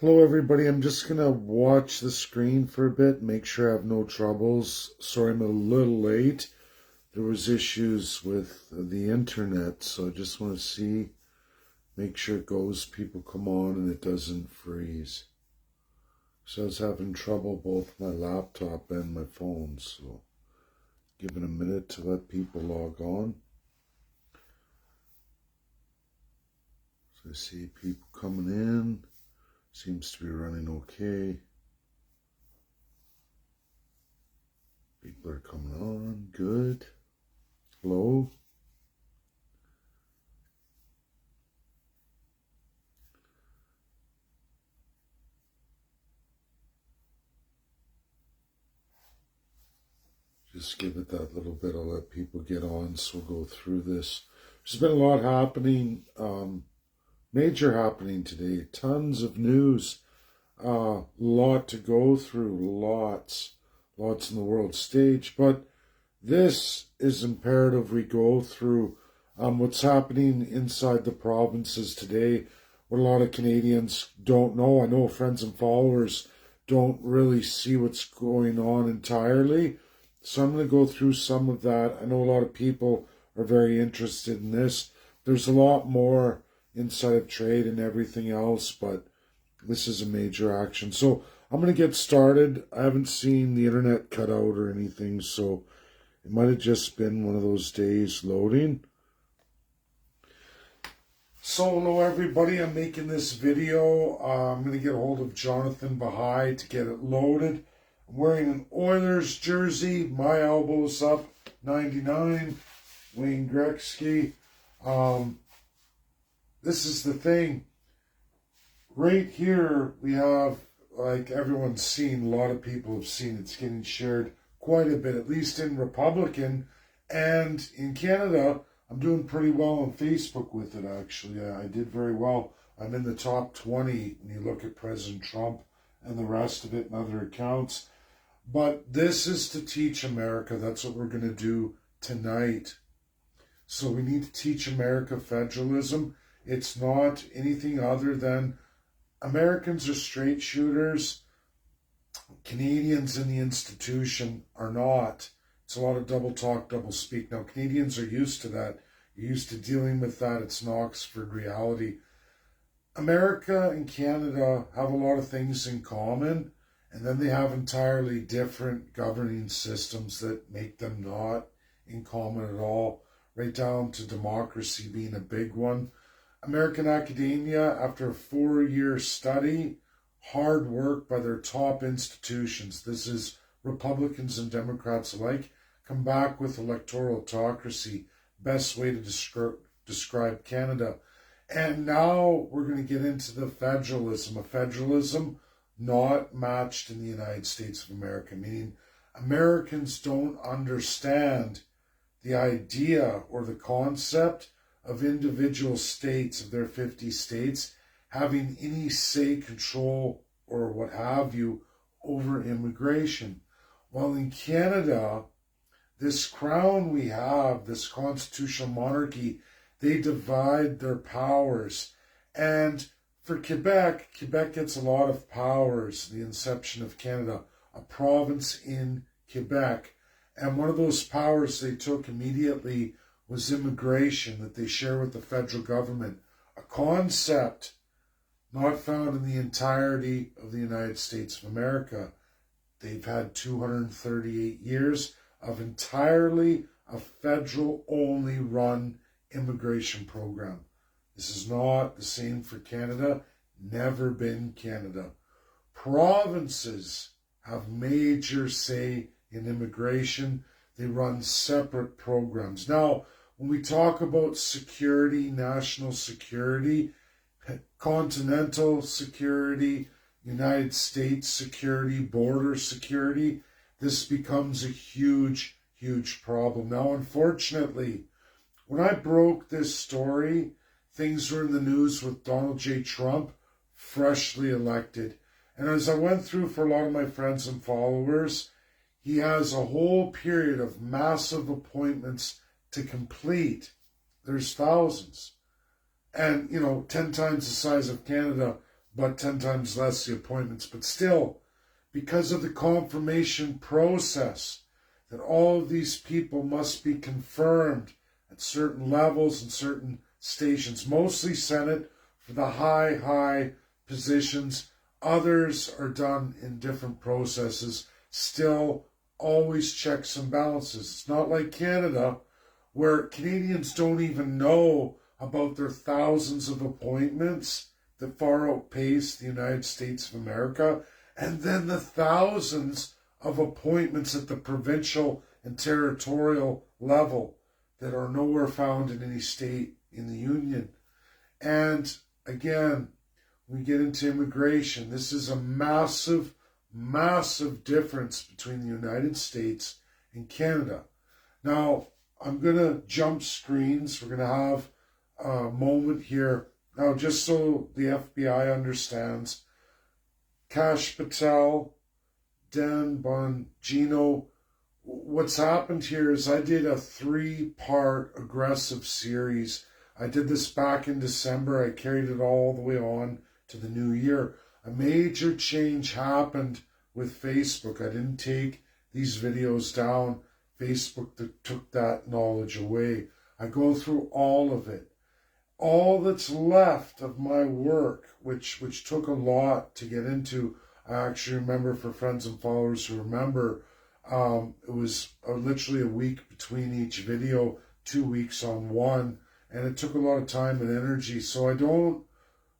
Hello everybody, I'm just going to watch the screen for a bit, make sure I have no troubles. Sorry I'm a little late. There was issues with the internet, so I just want to see, make sure it goes, people come on and it doesn't freeze. So I was having trouble both my laptop and my phone, so give it a minute to let people log on. So I see people coming in. Seems to be running okay. People are coming on. Good. Hello. Just give it that little bit. I'll let people get on, so we'll go through this. There's been a lot happening. Major happening today. Tons of news. Lot to go through. Lots in the world stage. But this is imperative we go through what's happening inside the provinces today, what a lot of Canadians don't know. I know friends and followers don't really see what's going on entirely. So I'm going to go through some of that. I know a lot of people are very interested in this. There's a lot more inside of trade and everything else, but this is a major action. So I'm going to get started. I haven't seen the internet cut out or anything, so it might have just been one of those days loading. So hello everybody, I'm making this video. I'm going to get a hold of Jonathan Bahai to get it loaded. I'm wearing an Oilers jersey, my elbow's up, 99, Wayne Gretzky. This is the thing. Right here we have, like everyone's seen, a lot of people have seen, it's getting shared quite a bit, at least in Republican. And in Canada, I'm doing pretty well on Facebook with it, actually. I did very well. I'm in the top 20 when you look at President Trump and the rest of it and other accounts. But this is to teach America. That's what we're going to do tonight. So we need to teach America federalism. It's not anything other than Americans are straight shooters. Canadians in the institution are not. It's a lot of double talk, double speak. Now, Canadians are used to that. You're used to dealing with that. It's an Oxford reality. America and Canada have a lot of things in common, and then they have entirely different governing systems that make them not in common at all, right down to democracy being a big one. American academia, after a 4-year study, hard work by their top institutions, this is Republicans and Democrats alike, come back with electoral autocracy, best way to describe Canada. And now we're going to get into the federalism, a federalism not matched in the United States of America, meaning Americans don't understand the idea or the concept of individual states, of their 50 states, having any say, control, or what have you, over immigration. While in Canada, this crown we have, this constitutional monarchy, they divide their powers. And for Quebec gets a lot of powers, the inception of Canada, a province in Quebec. And one of those powers they took immediately was immigration that they share with the federal government, a concept not found in the entirety of the United States of America. They've had 238 years of entirely a federal-only run immigration program. This is not the same for Canada, never been Canada. Provinces have major say in immigration. They run separate programs. Now, when we talk about security, national security, continental security, United States security, border security, this becomes a huge, huge problem. Now, unfortunately, when I broke this story, things were in the news with Donald J. Trump, freshly elected. And as I went through for a lot of my friends and followers, he has a whole period of massive appointments to complete. There's thousands. And, 10 times the size of Canada, but 10 times less the appointments. But still, because of the confirmation process, that all of these people must be confirmed at certain levels and certain stations, mostly Senate for the high positions. Others are done in different processes. Still, always checks and balances. It's not like Canada, where Canadians don't even know about their thousands of appointments that far outpace the United States of America, and then the thousands of appointments at the provincial and territorial level that are nowhere found in any state in the Union. And again, we get into immigration. This is a massive difference between the United States and Canada. Now, I'm going to jump screens. We're going to have a moment here. Now, just so the FBI understands, Kash, Patel, Bongino, what's happened here is I did a 3-part aggressive series. I did this back in December. I carried it all the way on to the new year. A major change happened with Facebook. I didn't take these videos down. Facebook took that knowledge away. I go through all of it. All that's left of my work, which took a lot to get into, I actually remember, for friends and followers who remember, it was literally a week between each video, 2 weeks on one, and it took a lot of time and energy. So I don't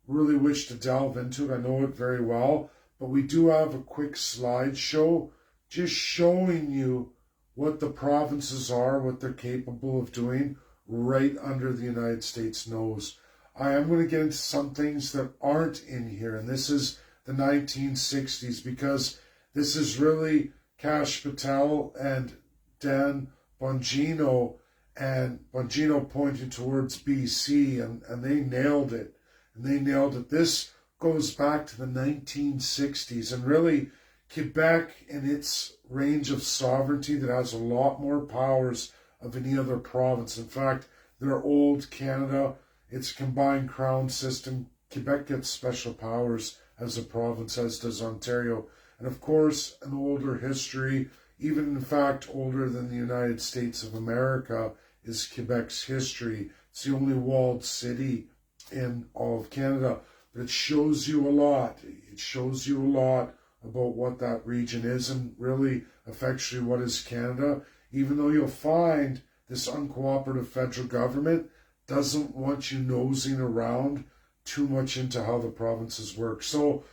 really wish to delve into it. I know it very well, but we do have a quick slideshow just showing you what the provinces are, what they're capable of doing right under the United States nose. I am going to get into some things that aren't in here, and this is the 1960s, because this is really Kash, Patel and Bongino, and Bongino pointed towards BC, and they nailed it. And they nailed it. This goes back to the 1960s, and really Quebec in its range of sovereignty that has a lot more powers of any other province. In fact, their old Canada, its combined crown system, Quebec gets special powers as a province, as does Ontario. And of course, an older history, even in fact older than the United States of America, is Quebec's history. It's the only walled city in all of Canada. But it shows you a lot. It shows you a lot about what that region is, and really effectually what is Canada, even though you'll find this uncooperative federal government doesn't want you nosing around too much into how the provinces work. So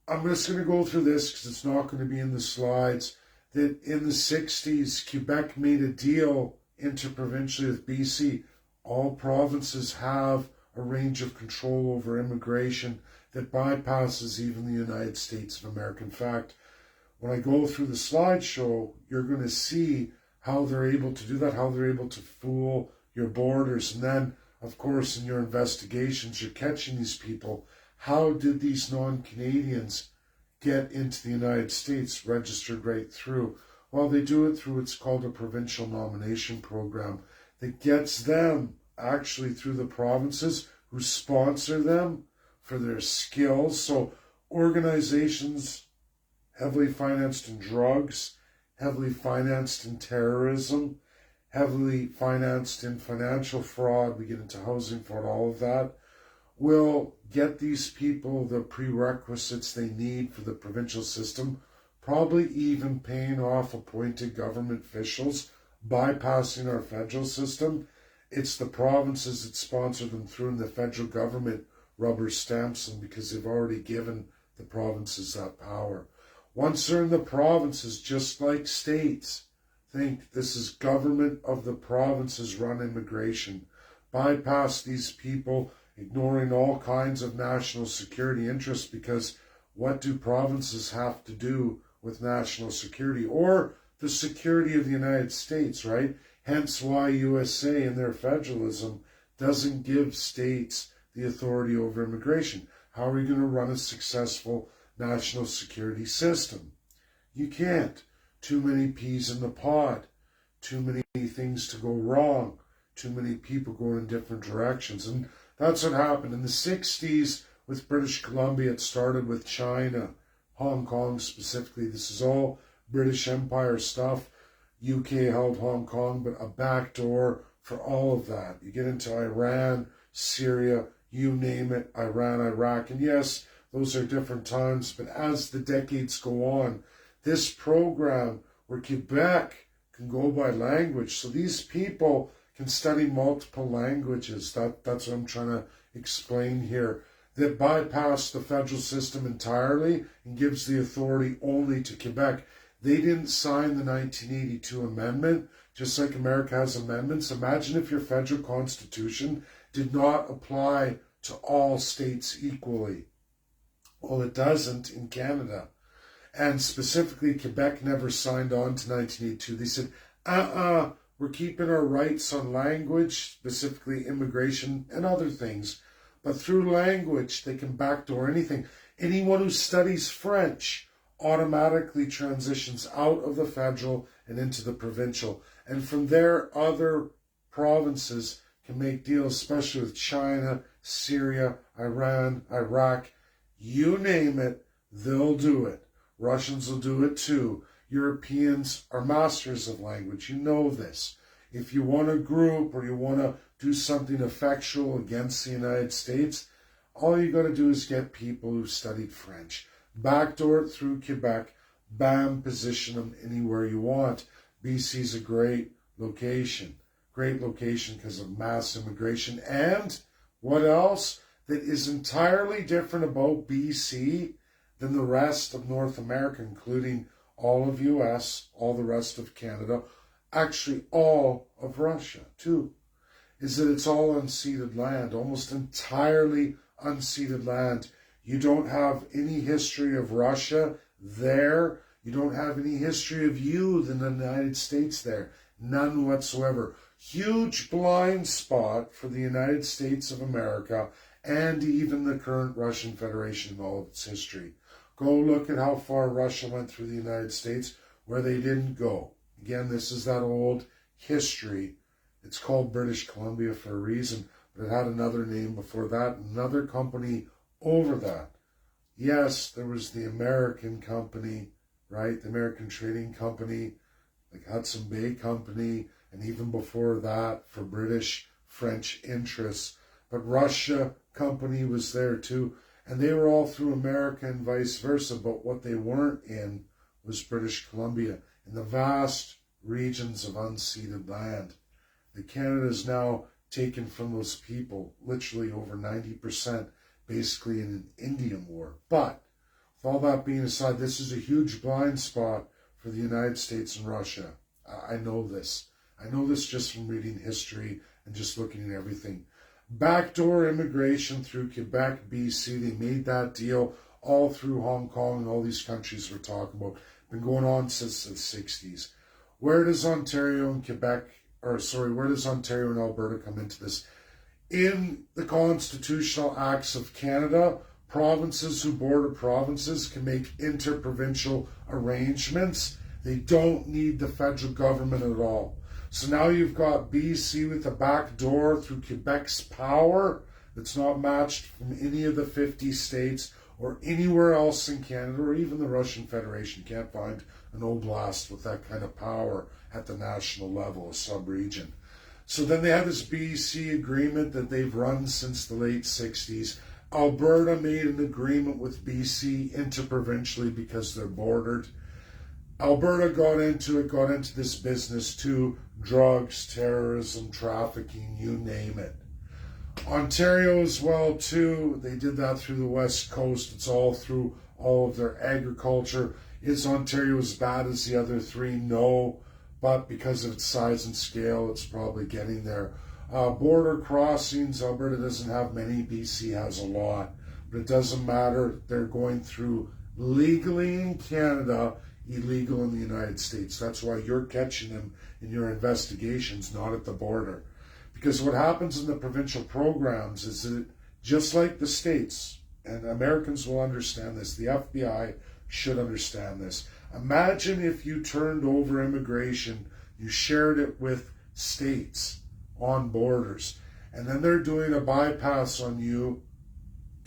I'm just going to go through this because it's not going to be in the slides. That in the 60s, Quebec made a deal interprovincially with BC. All provinces have a range of control over immigration that bypasses even the United States of America. In fact, when I go through the slideshow, you're going to see how they're able to do that, how they're able to fool your borders. And then, of course, in your investigations, you're catching these people. How did these non-Canadians get into the United States, registered right through? Well, they do it through what's called a provincial nomination program that gets them actually through the provinces who sponsor them for their skills. So organizations heavily financed in drugs, heavily financed in terrorism, heavily financed in financial fraud, we get into housing fraud, all of that, will get these people the prerequisites they need for the provincial system, probably even paying off appointed government officials, bypassing our federal system. It's the provinces that sponsor them through, and the federal government rubber stamps them because they've already given the provinces that power. Once they're in the provinces, just like states, think this is government of the provinces run immigration. Bypass these people, ignoring all kinds of national security interests, because what do provinces have to do with national security or the security of the United States, right? Hence why USA in their federalism doesn't give states the authority over immigration. How are you going to run a successful national security system? You can't. Too many peas in the pod. Too many things to go wrong. Too many people going in different directions. And that's what happened. In the 60s, with British Columbia. It started with China, Hong Kong specifically. This is all British Empire stuff. UK held Hong Kong, but a backdoor for all of that. You get into Iran, Syria, you name it, Iran, Iraq. And yes, those are different times, but as the decades go on, this program where Quebec can go by language, so these people can study multiple languages. That's what I'm trying to explain here. That bypass the federal system entirely and gives the authority only to Quebec. They didn't sign the 1982 amendment, just like America has amendments. Imagine if your federal constitution did not apply to all states equally. Well, it doesn't in Canada. And specifically, Quebec never signed on to 1982. They said, we're keeping our rights on language, specifically immigration and other things. But through language, they can backdoor anything. Anyone who studies French automatically transitions out of the federal and into the provincial. And from there, other provinces can make deals, especially with China, Syria, Iran, Iraq. You name it, they'll do it. Russians will do it too. Europeans are masters of language. You know this. If you want a group or you want to do something effectual against the United States, all you got to do is get people who studied French. Backdoor it through Quebec. Bam, position them anywhere you want. BC's a great location. Great location because of mass immigration. And what else that is entirely different about BC than the rest of North America, including all of US, all the rest of Canada, actually all of Russia too, is that it's all unceded land, almost entirely unceded land. You don't have any history of Russia there. You don't have any history of you in the United States there. None whatsoever. Huge blind spot for the United States of America and even the current Russian Federation in all of its history. Go look at how far Russia went through the United States, where they didn't go. Again, this is that old history. It's called British Columbia for a reason, but it had another name before that, another company over that. Yes, there was the American company, right? The American Trading Company, like Hudson Bay Company, and even before that for British, French interests. But Russia Company was there too. And they were all through America and vice versa, but what they weren't in was British Columbia, in the vast regions of unceded land that Canada is now taken from those people, literally over 90%, basically in an Indian war. But with all that being aside, this is a huge blind spot for the United States and Russia. I know this. I know this just from reading history and just looking at everything. Backdoor immigration through Quebec, BC, they made that deal all through Hong Kong and all these countries we're talking about. Been going on since the 60s. Where does Ontario and where does Ontario and Alberta come into this? In the constitutional acts of Canada, provinces who border provinces can make interprovincial arrangements. They don't need the federal government at all. So now you've got BC with a back door through Quebec's power that's not matched from any of the 50 states or anywhere else in Canada or even the Russian Federation. You can't find an oblast with that kind of power at the national level, a sub-region. So then they had this BC agreement that they've run since the late 60s. Alberta made an agreement with BC interprovincially because they're bordered. Alberta got into this business too. Drugs, terrorism, trafficking, you name it. Ontario as well too. They did that through the West Coast. It's all through all of their agriculture. Is Ontario as bad as the other three? No. But because of its size and scale, it's probably getting there. Border crossings, Alberta doesn't have many. BC has a lot. But it doesn't matter. They're going through legally in Canada, illegal in the United States. That's why you're catching them in your investigations, not at the border. Because what happens in the provincial programs is that just like the states, and Americans will understand this, the FBI should understand this. Imagine if you turned over immigration, you shared it with states on borders, and then they're doing a bypass on you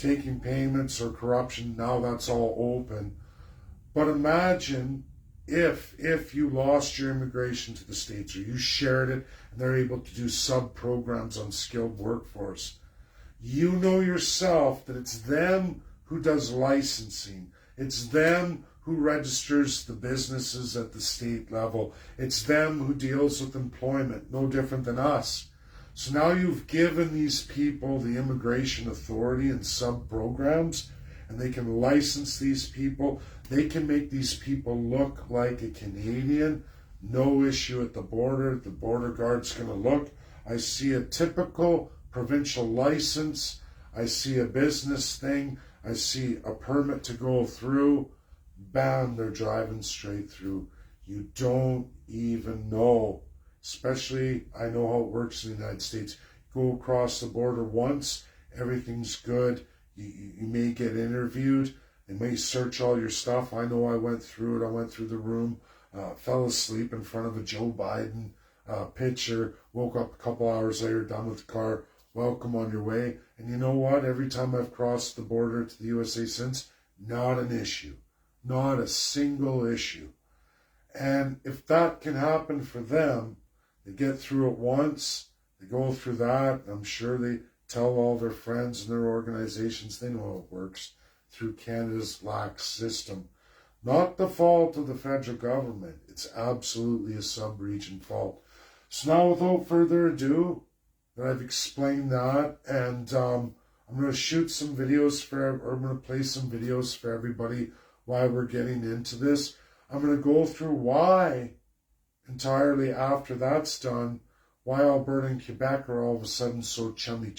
taking payments or corruption. Now that's all open. But imagine if you lost your immigration to the States, or you shared it and they're able to do sub-programs on skilled workforce. You know yourself that it's them who does licensing. It's them who registers the businesses at the state level. It's them who deals with employment, no different than us. So now you've given these people the immigration authority and sub-programs, and they can license these people. They can make these people look like a Canadian. No issue at the border. The border guard's going to look. I see a typical provincial license. I see a business thing. I see a permit to go through. Bam, they're driving straight through. You don't even know. Especially, I know how it works in the United States. Go across the border once, everything's good. You may get interviewed. They may search all your stuff. I know I went through it. I went through the room, fell asleep in front of a Joe Biden picture, woke up a couple hours later, done with the car. Welcome on your way. And you know what? Every time I've crossed the border to the USA since, not an issue. Not a single issue. And if that can happen for them, they get through it once, they go through that. I'm sure they tell all their friends and their organizations, they know how it works through Canada's lax system. Not the fault of the federal government. It's absolutely a sub-region fault. So now, without further ado, that I've explained that, and I'm going to shoot some videos I'm going to play some videos for everybody why we're getting into this. I'm going to go through why, entirely after that's done, why Alberta and Quebec are all of a sudden so chummy.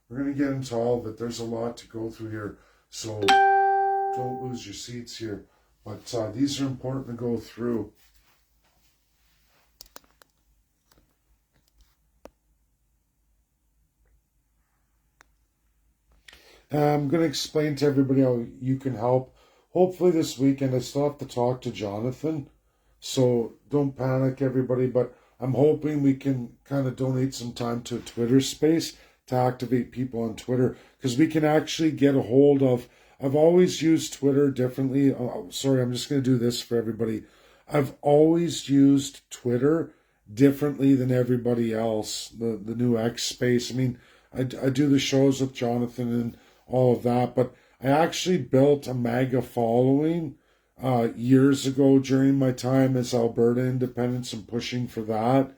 We're going to get into all of it. There's a lot to go through here, so don't lose your seats here. But these are important to go through. I'm going to explain to everybody how you can help. Hopefully this weekend, I still have to talk to Jonathan, so don't panic, everybody, but I'm hoping we can kind of donate some time to a Twitter space to activate people on Twitter, because we can actually get a hold of, I've always used Twitter differently. Sorry, I'm just going to do this for everybody. I've always used Twitter differently than everybody else, the new X space. I mean, I do the shows with Jonathan and all of that, but I actually built a MAGA following years ago during my time as Alberta Independence and pushing for that.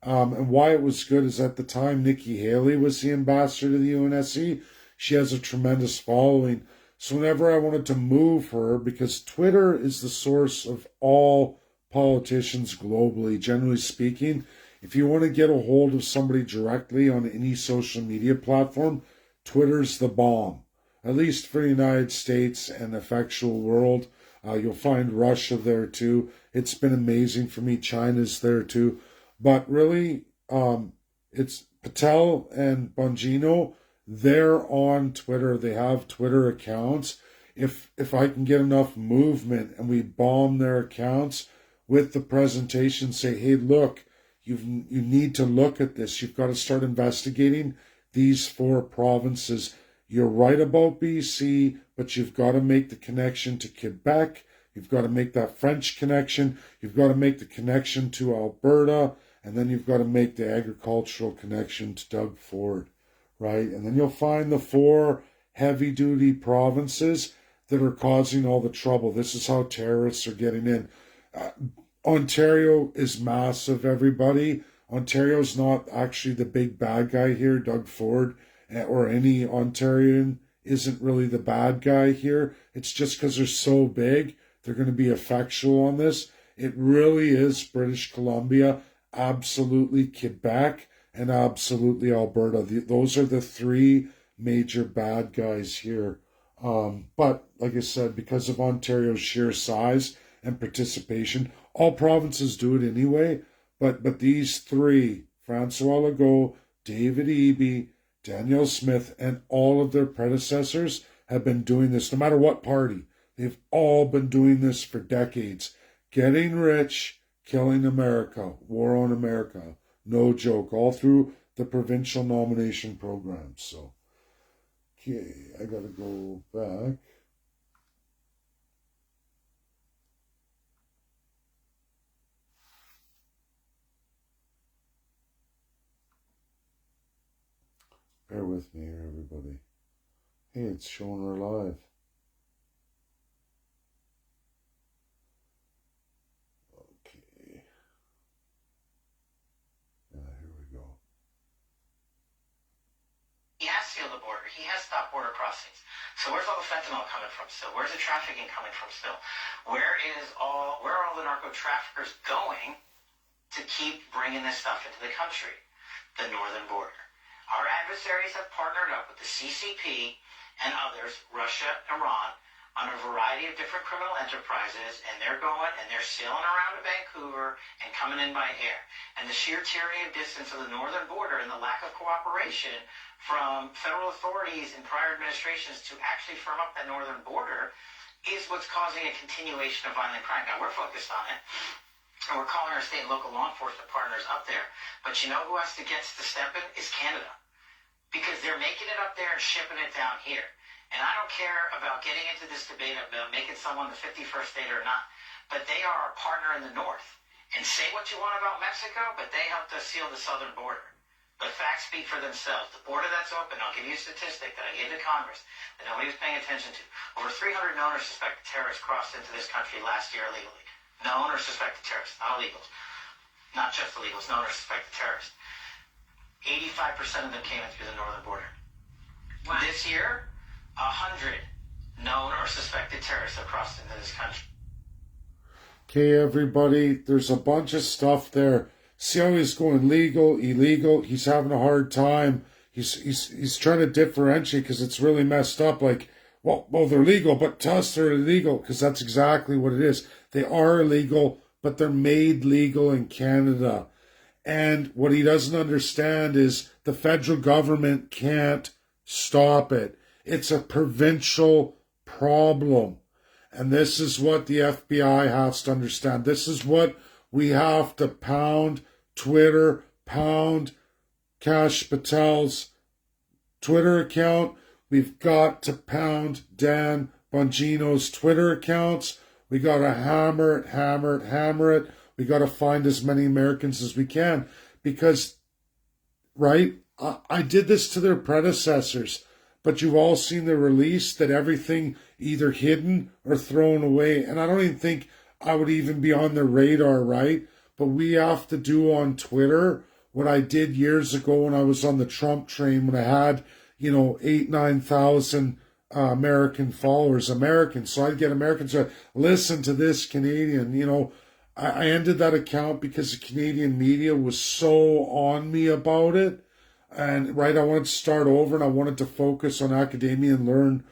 And why it was good is at the time Nikki Haley was the ambassador to the UNSC. She has a tremendous following. So whenever I wanted to move her, because Twitter is the source of all politicians globally, generally speaking, if you want to get a hold of somebody directly on any social media platform, Twitter's the bomb. At least for the United States and the factual world. You'll find Russia there too. It's been amazing for me. China's there too. But really, it's Patel and Bongino. They're on Twitter. They have Twitter accounts. If I can get enough movement and we bomb their accounts with the presentation, say, hey, look, you need to look at this. You've got to start investigating these 4 provinces. You're right about BC, but you've got to make the connection to Quebec. You've got to make that French connection. You've got to make the connection to Alberta. And then you've got to make the agricultural connection to Doug Ford, right? And then you'll find the 4 heavy-duty provinces that are causing all the trouble. This is how terrorists are getting in. Ontario is massive, everybody. Ontario's not actually the big bad guy here. Doug Ford or any Ontarian isn't really the bad guy here. It's just because they're so big, they're going to be effectual on this. It really is British Columbia, absolutely Quebec, and absolutely Alberta. Those are the 3 major bad guys here. But like I said, because of Ontario's sheer size and participation, all provinces do it anyway. But these 3, Francois Legault, David Eby, Danielle Smith, and all of their predecessors have been doing this, no matter what party. They've all been doing this for decades. Getting rich, killing America, war on America. No joke. All through the provincial nomination programs. So Okay, I gotta go back. Bear with me here, everybody. Hey, it's showing her live. Okay. Here we go. He has sealed the border. He has stopped border crossings. So where's all the fentanyl coming from still? Where's the trafficking coming from still? Where are all the narco traffickers going to keep bringing this stuff into the country? The northern border. Our adversaries have partnered up with the CCP and others, Russia, Iran, on a variety of different criminal enterprises, and they're going and they're sailing around to Vancouver and coming in by air. And the sheer tyranny of distance of the northern border and the lack of cooperation from federal authorities in prior administrations to actually firm up that northern border is what's causing a continuation of violent crime. Now, we're focused on it, and we're calling our state and local law enforcement partners up there. But you know who has to get to step in? Is Canada. Because they're making it up there and shipping it down here. And I don't care about getting into this debate about making someone the 51st state or not, but they are our partner in the north. And say what you want about Mexico, but they helped us seal the southern border. But facts speak for themselves. The border that's open, I'll give you a statistic that I gave to Congress that nobody was paying attention to. Over 300 known or suspected terrorists crossed into this country last year illegally. Known or suspected terrorists, not illegals. Not just illegals, known or suspected terrorists. 85% of them came in through the northern border. Wow. This year, 100 known or suspected terrorists have crossed into this country. Okay, everybody, there's a bunch of stuff there. See how he's going legal, illegal. He's having a hard time. He's trying to differentiate because it's really messed up. Like, well, they're legal, but to us they're illegal because that's exactly what it is. They are illegal, but they're made legal in Canada. And what he doesn't understand is the federal government can't stop it. It's a provincial problem. And this is what the FBI has to understand. This is what we have to pound Twitter, pound Kash Patel's Twitter account. We've got to pound Dan Bongino's Twitter accounts. We got to hammer it. We got to find as many Americans as we can because, right, I did this to their predecessors, but you've all seen the release that everything either hidden or thrown away. And I don't even think I would even be on their radar, right? But we have to do on Twitter what I did years ago when I was on the Trump train, when I had, 9,000 American followers, Americans. So I'd get Americans to listen to this Canadian, I ended that account because the Canadian media was so on me about it. And right, I wanted to start over and I wanted to focus on academia and learn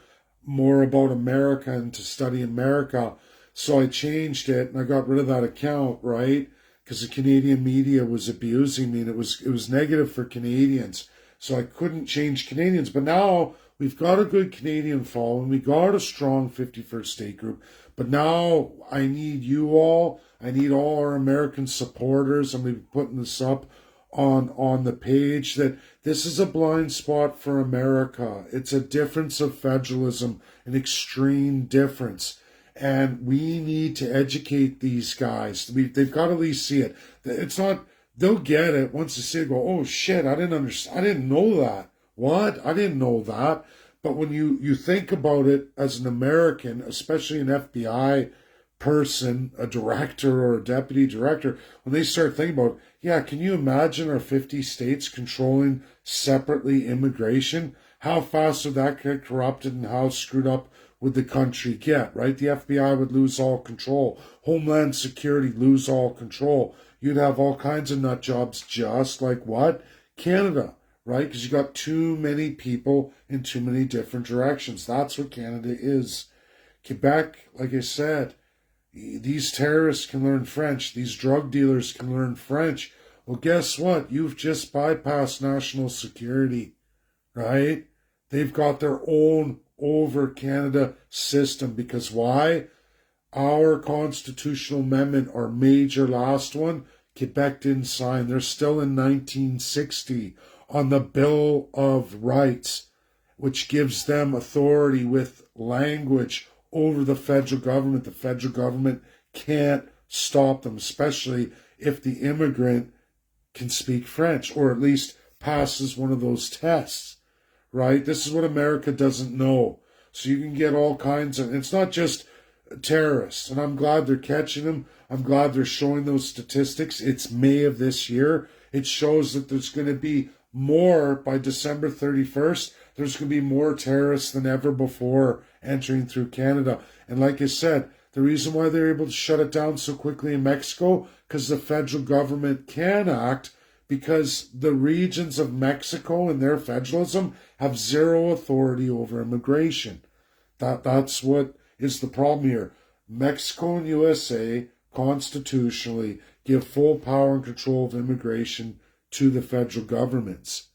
more about America and to study America. So I changed it and I got rid of that account, right? Because the Canadian media was abusing me and it was negative for Canadians. So I couldn't change Canadians. But now we've got a good Canadian following. We got a strong 51st state group. But now I need you all. I need all our American supporters. I'm going to be putting this up on the page that this is a blind spot for America. It's a difference of federalism, an extreme difference. And we need to educate these guys. They've got to at least see it. It's not, they'll get it once they see it, go, oh shit, I didn't understand. I didn't know that. What? I didn't know that. But when you think about it as an American, especially an FBI person, a director or a deputy director, when they start thinking about, yeah, can you imagine our 50 states controlling separately immigration? How fast would that get corrupted and how screwed up would the country get, right? The FBI would lose all control. Homeland Security lose all control. You'd have all kinds of nut jobs just like what? Canada, right? Because you got too many people in too many different directions. That's what Canada is. Quebec, like I said, these terrorists can learn French. These drug dealers can learn French. Well, guess what? You've just bypassed national security, right? They've got their own over Canada system because why? Our constitutional amendment, our major last one, Quebec didn't sign. They're still in 1960 on the Bill of Rights. which gives them authority with language over the federal government. The federal government can't stop them, especially if the immigrant can speak French, or at least passes one of those tests, right? This is what America doesn't know. So you can get all kinds of, it's not just terrorists, and I'm glad they're catching them. I'm glad they're showing those statistics. It's May of this year. It shows that there's going to be more by December 31st. There's going to be more terrorists than ever before entering through Canada. And like I said, the reason why they're able to shut it down so quickly in Mexico, because the federal government can act, because the regions of Mexico and their federalism have zero authority over immigration. That's what is the problem here. Mexico and USA constitutionally give full power and control of immigration to the federal governments,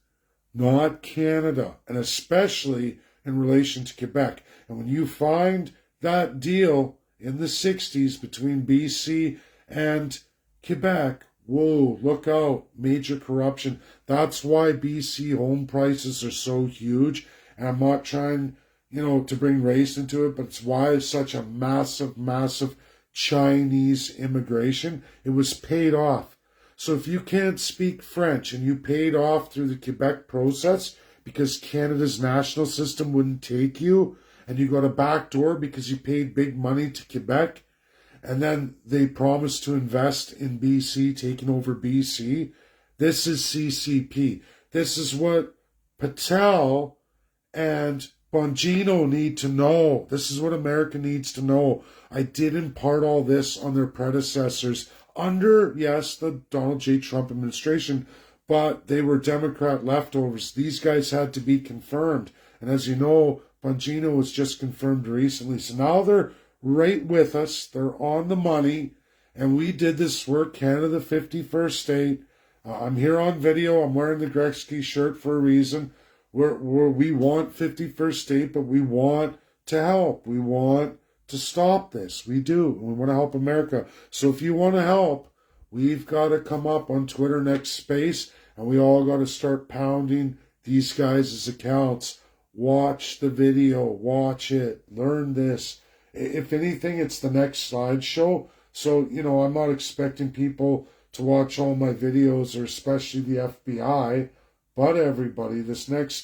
not Canada, and especially in relation to Quebec. And when you find that deal in the 60s between BC and Quebec, whoa, look out, major corruption. That's why BC home prices are so huge. And I'm not trying, to bring race into it, but it's why it's such a massive, massive Chinese immigration. It was paid off. So if you can't speak French and you paid off through the Quebec process because Canada's national system wouldn't take you, and you got a back door because you paid big money to Quebec, and then they promised to invest in BC, taking over BC. This is CCP. This is what Patel and Bongino need to know. This is what America needs to know. I did impart all this on their predecessors under, yes, the Donald J. Trump administration, but they were Democrat leftovers. These guys had to be confirmed. And as you know, Bongino was just confirmed recently. So now they're right with us. They're on the money. And we did this work, Canada, the 51st state. I'm here on video. I'm wearing the Gretzky shirt for a reason. We want 51st state, but we want to help. We want to stop this. We do. We want to help America. So if you want to help, we've got to come up on Twitter next space, and we all got to start pounding these guys' accounts. Watch the video. Watch it. Learn this. If anything, it's the next slideshow. So, I'm not expecting people to watch all my videos, or especially the FBI, but everybody, this next